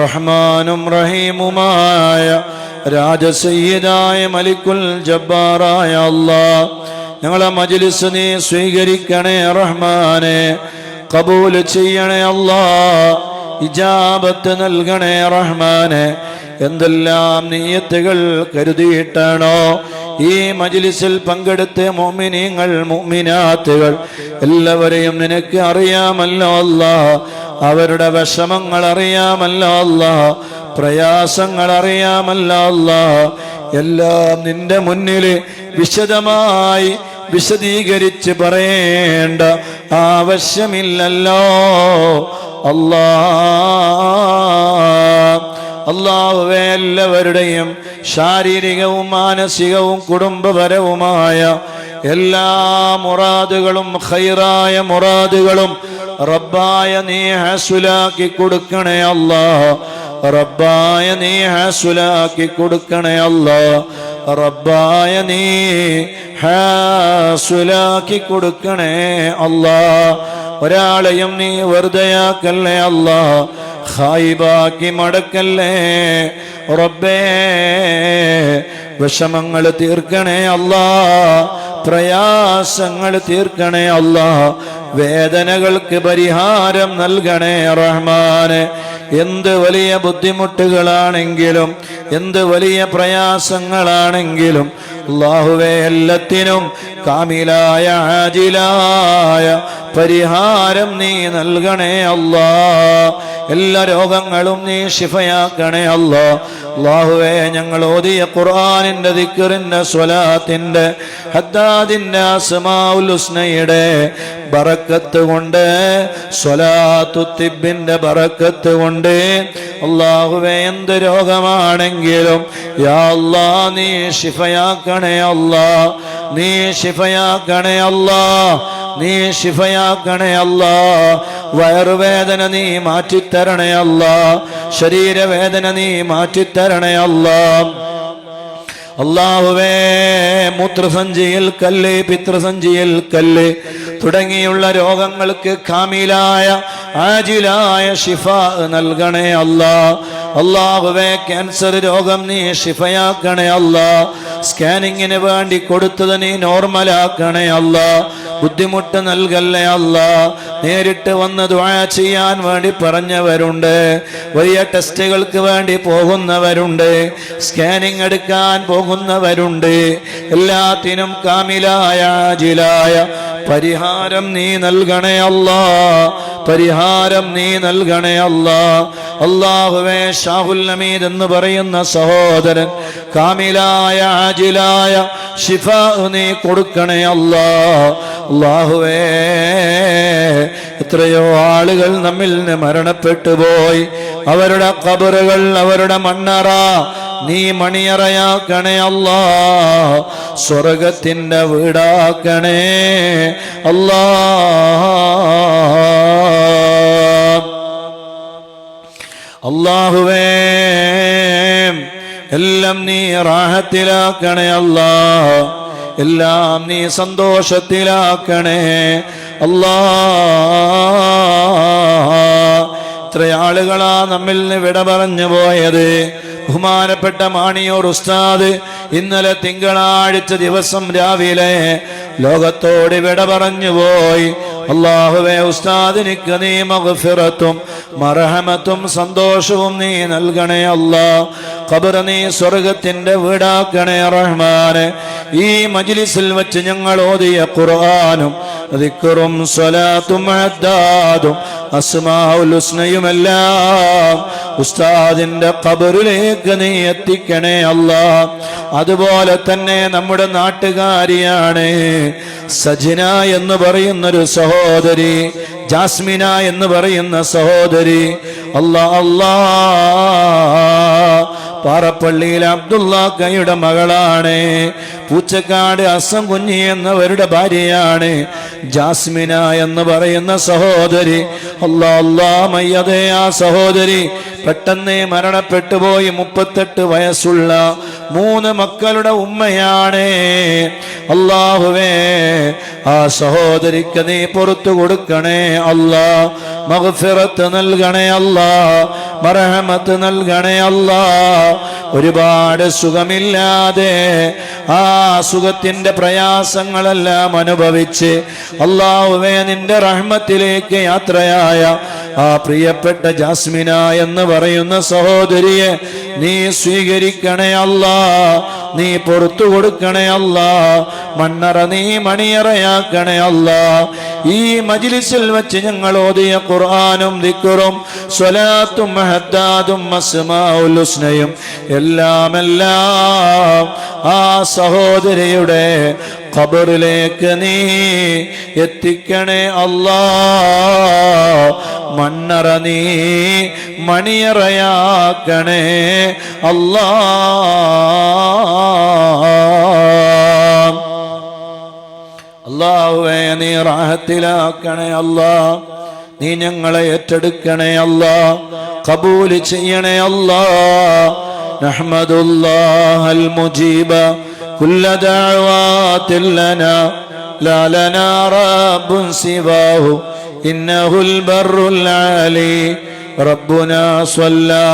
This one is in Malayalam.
റഹ്മാനും റഹീമുമായ രാജസയ്യിദായ മലിക്കുൽ ജബ്ബാറായ അല്ലാഹ്, ഞങ്ങളെ മജ്ലിസ് നീ സ്വീകരിക്കണേ റഹ്മാനെ, ഖബൂൽ ചെയ്യണേ അല്ലാഹ്, ഇജാബത്ത് നൽകണേ റഹ്മാനെ. എന്തെല്ലാം നിയ്യത്തുകൾ കരുതിയിട്ടാണോ ഈ മജ്ലിസിൽ പങ്കെടുത്ത മുഅ്മിനീങ്ങൾ മുഅ്മിനാത്തുകൾ എല്ലാവരെയും നിനക്ക് അറിയാമല്ലോ അല്ലാഹ്. അവരുടെ വിഷമങ്ങൾ അറിയാമല്ലോ അല്ലാഹ്, പ്രയാസങ്ങൾ അറിയാമല്ലോ അല്ലാഹ്. എല്ലാം നിന്റെ മുന്നിൽ വിശദമായി വിശദീകരിച്ച് പറയേണ്ട ആവശ്യമില്ലല്ലോ അല്ലാഹ്. അല്ലാഹുവേ, എല്ലാവരുടെയും ശാരീരികവും മാനസികവും കുടുംബപരവുമായ എല്ലാ മുറാദുകളും ഖൈറായ മുറാദുകളും റബ്ബായ നീ ഹസുലാക്കി കൊടുക്കണേ അല്ലാഹ്. റബ്ബായ നീ ഹസുലാക്കി കൊടുക്കണേ അല്ലാഹ്. റബ്ബായ നീ ഹസുലാക്കി കൊടുക്കണേ അല്ലാഹ്. ഒരാളെയും നീ വെറുതെയാക്കല്ലേ അല്ലാഹ്, ഖായിബാക്കി മടക്കല്ലേ റബ്ബേ. വിഷമങ്ങൾ തീർക്കണേ അല്ലാഹ്, പ്രയാസങ്ങൾ തീർക്കണേ അല്ലാഹ്, വേദനകൾക്ക് പരിഹാരം നൽകണേ റഹ്മാനെ. എന്ത് വലിയ ബുദ്ധിമുട്ടുകളാണെങ്കിലും എന്ത് വലിയ പ്രയാസങ്ങളാണെങ്കിലും അല്ലാഹുവേ, എല്ലാത്തിനും കാമിലായ ആജിലായ പരിഹാരം നീ നൽകണേ അല്ലാഹ്. എല്ലാ രോഗങ്ങളും നീ ശിഫയാക്കണേ അല്ലാഹ്. അല്ലാഹുവേ, ഞങ്ങൾ ഓതിയ ഖുർആനിന്റെ ദിക്റിന്റെ സ്വലാത്തിന്റെ ഹദ്ദാദിന്റെ അസ്മാഉൽ ഹുസ്നയുടെ ബറക്കത്ത് കൊണ്ട്, സ്വലാത്തു തിബ്ബിന്റെ ബറക്കത്ത് കൊണ്ട് അല്ലാഹുവേ, എന്ത് രോഗമാണെങ്കിലും യാ അല്ലാഹ് നീ ശിഫയാക്കണേ അല്ലാഹ്. നീ ശിഫയാക്കണേ അല്ലാഹ്. നീ ശിഫയാക്കണേ അല്ലാഹ്. വയറുവേദന നീ മാറ്റിത്തരണേ അല്ലാഹ്. ശരീരവേദന നീ മാറ്റിത്തരണേ അല്ലാഹ്. അല്ലാഹുവേ, മൂത്രസഞ്ചിയിൽ കല്ല്, പിതൃസഞ്ചിയിൽ കല്ല് തുടങ്ങിയുള്ള രോഗങ്ങൾക്ക് കാമിലായ ആജിലായ ശിഫ നൽകണേ അല്ലാഹ്. അല്ലാഹുവേ, ക്യാൻസർ രോഗം നീ ശിഫയാക്കണേ അല്ലാഹ്. സ്കാനിങ്ങിന് വേണ്ടി കൊടുത്തത് നീ നോർമലാക്കണേ അല്ലാഹ്. ബുദ്ധിമുട്ട് നൽകല്ലേ അല്ലാഹ്. നേരിട്ട് വന്ന് ദുആ ചെയ്യാൻ വേണ്ടി പറഞ്ഞവരുണ്ട്, വലിയ ടെസ്റ്റുകൾക്ക് വേണ്ടി പോകുന്നവരുണ്ട്, സ്കാനിങ് എടുക്കാൻ പോകുന്നവരുണ്ട്. എല്ലാത്തിനും കാമിലായ ആജിലായ പരിഹാരം നീ നൽകണേ അല്ലാഹ്. പരിഹാരം നീ നൽകണേ അല്ലാഹ്. അല്ലാഹുവേ, ഷാഹുൽ ഹമീദ് എന്ന് പറയുന്ന സഹോദരൻ കാമിലായ ആജിലായ ശിഫ നീ കൊടുക്കണേ അല്ലാഹ്. അല്ലാഹുവേ, എത്രയോ ആളുകൾ നമ്മിൽ നിന്ന് മരണപ്പെട്ടു പോയി. അവരുടെ ഖബറുകൾ, അവരുടെ മണ്ണറ നീ മണിയറയാക്കണേ അല്ലാഹ്. സ്വർഗത്തിന്റെ വീടാക്കണേ അല്ലാഹ്. അല്ലാഹുവേ, എല്ലാം നീ റാഹത്തിലാക്കണേ അല്ലാഹ്. എല്ലാം നീ സന്തോഷത്തിലാക്കണേ അല്ലാഹ്. ഇത്ര ആളുകളാ നമ്മിൽ നിന്ന് വിട പറഞ്ഞു പോയത്. ബഹുമാനപ്പെട്ട മാണിയൂർ ഉസ്താദ് ഇന്നലെ തിങ്കളാഴ്ച ദിവസം രാവിലെ ലോകത്തോട് വിട പറഞ്ഞു പോയി. അല്ലാഹുവേ, ഉസ്താദിനിക്ക് നീ മഗ്ഫിറത്തും മർഹമത്തും സന്തോഷവും നീ നൽകണേ അല്ലാഹ്. ഖബർ നീ സ്വർഗത്തിന്റെ വീടാക്കണേ റഹ്മാനെ. ഈ മജ്ലിസിൽ വെച്ച് ഞങ്ങൾ ഓതിയ ഖുർആനും ദിക്റും സ്വലാത്തും ഹദ്ദാദും അസ്മാഉൽ ഹുസ്നയുമെല്ലാം ഉസ്താദിന്റെ ഖബറിലേക്ക് നീ എത്തിക്കണേ അല്ലാഹ്. അതുപോലെ തന്നെ നമ്മുടെ നാട്ടുകാരിയാണ് സജിന എന്ന് പറയുന്നൊരു സഹോദരി, ജാസ്മിന എന്ന് പറയുന്ന സഹോദരി. അല്ലാ പാറപ്പള്ളിയിൽ അബ്ദുള്ളാക്കയുടെ മകളാണ്. പൂച്ചക്കാട് അസം കുഞ്ഞി എന്നവരുടെ ഭാര്യയാണ് ജാസ്മിന എന്ന് പറയുന്ന സഹോദരി. അല്ലാ മയ്യതേ, ആ സഹോദരി പെട്ടെന്ന് മരണപ്പെട്ടുപോയി. 38 വയസ്സുള്ള 3 മക്കളുടെ ഉമ്മയാണ്. അല്ലാഹുവേ, ആ സഹോദരിക്ക് നീ പുറത്തു കൊടുക്കണേ അല്ലാ, മഗ്ഫിറത്ത് നൽകണേ അല്ലാ, മർഹമത്ത് നൽകണേ അല്ലാ. ഒരുപാട് സുഖമില്ലാതെ ആ സുഖത്തിന്റെ പ്രയാസങ്ങളെല്ലാം അനുഭവിച്ച് അല്ലാഹുവേ നിന്റെ റഹ്മത്തിലേക്ക് യാത്രയായ ആ പ്രിയപ്പെട്ട ജാസ്മിന എന്ന് പറയുന്ന സഹോദരിയെ നീ സ്വീകരിക്കണേ അല്ലാ, നീ പുറത്തു കൊടുക്കണേ അല്ലാ, മണ്ണറ നീ മണിയറയാക്കണേ അല്ലാ. ഈ മജ്ലിസിൽ വെച്ച് ഞങ്ങൾ ഓതിയ ഖുർആനും ദിക്റും സ്വലാത്തും മഹദ്ദാദും അസ്മാഉൽ ഹുസ്നയും എല്ലാം ആ സഹോദരിയുടെ ഖബറിലേക്ക് നീ എത്തിക്കണേ അല്ലാ, മണ്ണറ നീ മണിയറയാക്കണേ അല്ലാ. അല്ലാഹുവേ, നീ റാഹത്തിലാക്കണേ അല്ലാ, നീ ഞങ്ങളെ ഏറ്റെടുക്കണേ അല്ലാ, ഖബൂൽ ചെയ്യണേ അല്ലാ. നഹ്മദുല്ലാഹൽ മുജീബ കുല്ല ദഅവാതിൻ ലനാ ലാ ലനാ റബ്ബുൻ സിവാഹു ഇന്നഹുൽ ബർറുൽ ആലി റബ്ബുനാ സ്വല്ല